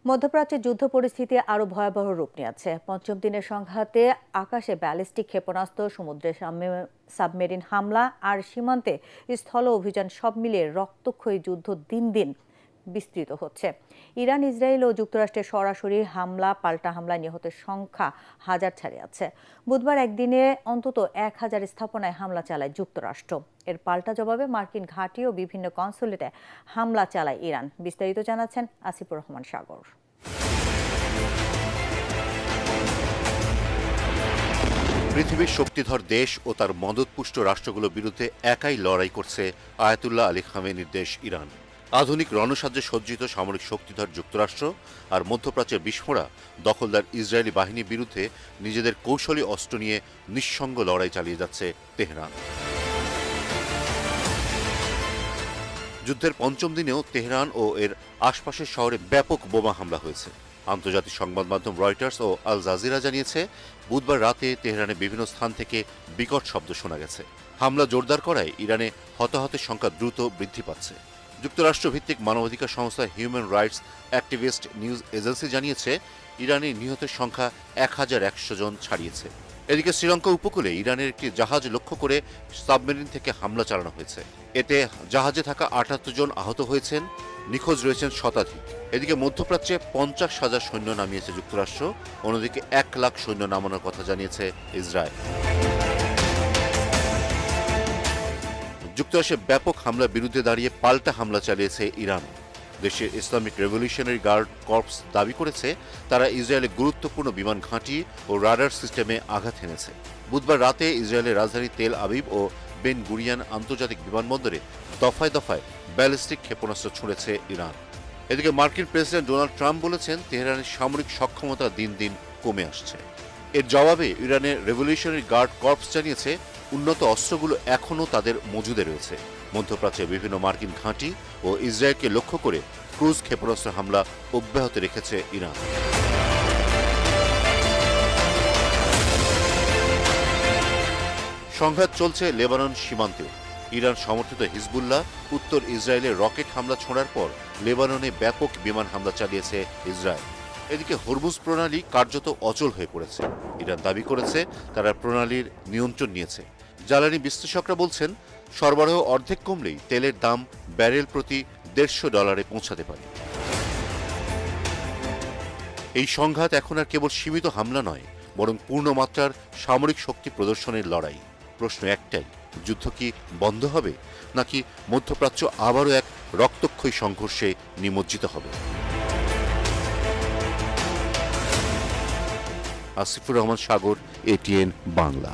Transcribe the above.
মধ্যপ্রাচ্যের যুদ্ধ পরিস্থিতি আরও ভয়াবহ রূপ নিয়েছে। পঞ্চম দিনের সংঘাতে আকাশে ব্যালিস্টিক ক্ষেপণাস্ত্র, সমুদ্রে সাবমেরিন হামলা আর সীমান্তে স্থল অভিযান সব মিলিয়ে রক্তক্ষয়ী যুদ্ধ দিন দিন বিস্তৃত হচ্ছে। ইরান, ইসরায়েল ও যুক্তরাষ্ট্রের সরাসরি হামলা, পাল্টা হামলায় নিহতের সংখ্যা হাজার ছাড়িয়েছে। বুধবার একদিনে অন্তত 1000 স্থাপনায় হামলা চালায় যুক্তরাষ্ট্র। এর পাল্টা জবাবে মার্কিন ঘাঁটি ও বিভিন্ন কনসুলেটে হামলা চালায় ইরান। বিস্তারিত জানাচ্ছেন আসিফুর রহমান সাগর। পৃথিবীর শক্তিধর দেশ ও তার মদতপুষ্ট রাষ্ট্রগুলোর বিরুদ্ধে একাই লড়াই করছে আয়াতুল্লাহ আলী খামেনির দেশ ইরান। আধুনিক রণসাহায্যে সজ্জিত সামরিক শক্তিধর যুক্তরাষ্ট্র আর মধ্যপ্রাচ্যের বিস্ফোরা দখলদার ইসরায়েলি বাহিনীর বিরুদ্ধে নিজেদের কৌশলী অস্ত্র নিয়ে নিঃসঙ্গ লড়াই চালিয়ে যাচ্ছে তেহরান। যুদ্ধের পঞ্চম দিনেও তেহরান ও এর আশপাশের শহরে ব্যাপক বোমা হামলা হয়েছে। আন্তর্জাতিক সংবাদ মাধ্যম রয়টার্স ও আল জাজিরা জানিয়েছে, বুধবার রাতে তেহরানের বিভিন্ন স্থান থেকে বিকট শব্দ শোনা গেছে। হামলা জোরদার করায় ইরানে হতাহতের সংখ্যা দ্রুত বৃদ্ধি পাচ্ছে। যুক্তরাষ্ট্রভিত্তিক মানবাধিকার সংস্থা human rights activist news agency জানিয়েছে, ইরানে নিহতের সংখ্যা 1100 জন ছাড়িয়েছে। এদিকে শ্রীলঙ্কা উপকূলে ইরানের একটি জাহাজ লক্ষ্য করে সাবমেরিন থেকে হামলা চালানো হয়েছে। এতে জাহাজে থাকা 78 জন আহত হয়েছেন, নিখোঁজ রয়েছেন শতাধিক। এদিকে মধ্যপ্রাচ্যে 50,000 সৈন্য নামিয়েছে যুক্তরাষ্ট্র, অন্যদিকে 1 লাখ সৈন্য নামানোর কথা জানিয়েছে ইসরায়েল। যুক্তরাষ্ট্রের ব্যাপক হামলার বিরুদ্ধে দাঁড়িয়ে পাল্টা হামলা চালিয়েছে ইরান। দেশের ইসলামিক রেভলিউশনারি গার্ড কর্পস দাবি করেছে, তারা ইসরায়েলের গুরুত্বপূর্ণ বিমান ঘাঁটি ও রাডার সিস্টেমে আঘাত হেনেছে। বুধবার রাতে ইসরায়েলের রাজধানী তেল আবিব ও বেন গুরিয়ান আন্তর্জাতিক বিমানবন্দরে দফায় দফায় ব্যালিস্টিক ক্ষেপণাস্ত্র ছুঁড়েছে ইরান। এদিকে মার্কিন প্রেসিডেন্ট ডোনাল্ড ট্রাম্প বলেছেন, তেহরানের সামরিক সক্ষমতা দিন দিন কমে আসছে। এর জবাবে ইরানের রেভলিউশনারি গার্ড কর্পস জানিয়েছে, উন্নত অস্ত্রগুলো এখনও তাদের মজুদে রয়েছে। মধ্যপ্রাচ্যে বিভিন্ন মার্কিন ঘাঁটি ও ইসরায়েলকে লক্ষ্য করে ক্রুজ ক্ষেপণাস্ত্র হামলা অব্যাহত রেখেছে ইরান। সংঘাত চলছে লেবানন সীমান্তেও। ইরান সমর্থিত হিজবুল্লাহ উত্তর ইসরায়েলে রকেট হামলা ছোঁড়ার পর লেবাননে ব্যাপক বিমান হামলা চালিয়েছে ইসরায়েল। এদিকে হরমুজ প্রণালী কার্যত অচল হয়ে পড়েছে। ইরান দাবি করেছে, তারা প্রণালীর নিয়ন্ত্রণ নিয়েছে। জ্বালানি বিশ্লেষকরা বলছেন, সরবরাহ অর্ধেক কমলেই তেলের দাম ব্যারেল প্রতি $150 পৌঁছাতে পারে। এই সংঘাত এখন আর কেবল সীমিত হামলা নয়, বরং পূর্ণমাত্রার সামরিক শক্তি প্রদর্শনের লড়াই। প্রশ্ন একটাই, যুদ্ধ কি বন্ধ হবে, নাকি মধ্যপ্রাচ্য আবারও এক রক্তক্ষয়ী সংঘর্ষে নিমজ্জিত হবে? আসিফুর রহমান সাগর, ATN বাংলা।